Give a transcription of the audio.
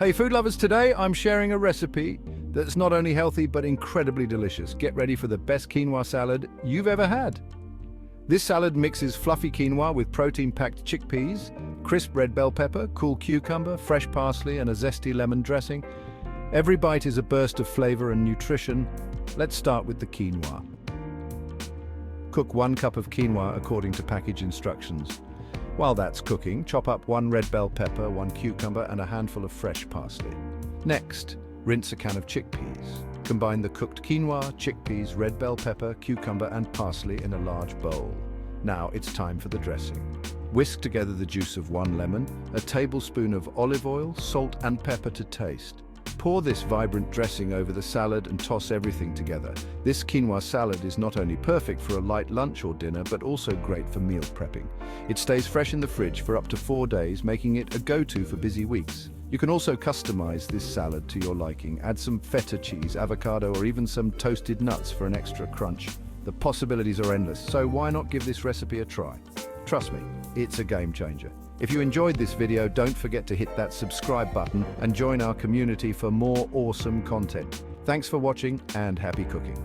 Hey food lovers, today I'm sharing a recipe that's not only healthy but incredibly delicious. Get ready for the best quinoa salad you've ever had. This salad mixes fluffy quinoa with protein-packed chickpeas, crisp red bell pepper, cool cucumber, fresh parsley, and a zesty lemon dressing. Every bite is a burst of flavor and nutrition. Let's start with the quinoa. Cook 1 cup of quinoa according to package instructions. While that's cooking, chop up 1 red bell pepper, 1 cucumber, and a handful of fresh parsley. Next, rinse a can of chickpeas. Combine the cooked quinoa, chickpeas, red bell pepper, cucumber, and parsley in a large bowl. Now it's time for the dressing. Whisk together the juice of 1 lemon, a tablespoon of olive oil, salt, and pepper to taste. Pour this vibrant dressing over the salad and toss everything together. This quinoa salad is not only perfect for a light lunch or dinner, but also great for meal prepping. It stays fresh in the fridge for up to 4 days, making it a go-to for busy weeks. You can also customize this salad to your liking. Add some feta cheese, avocado, or even some toasted nuts for an extra crunch. The possibilities are endless, so why not give this recipe a try? Trust me, it's a game changer. If you enjoyed this video, don't forget to hit that subscribe button and join our community for more awesome content. Thanks for watching and happy cooking.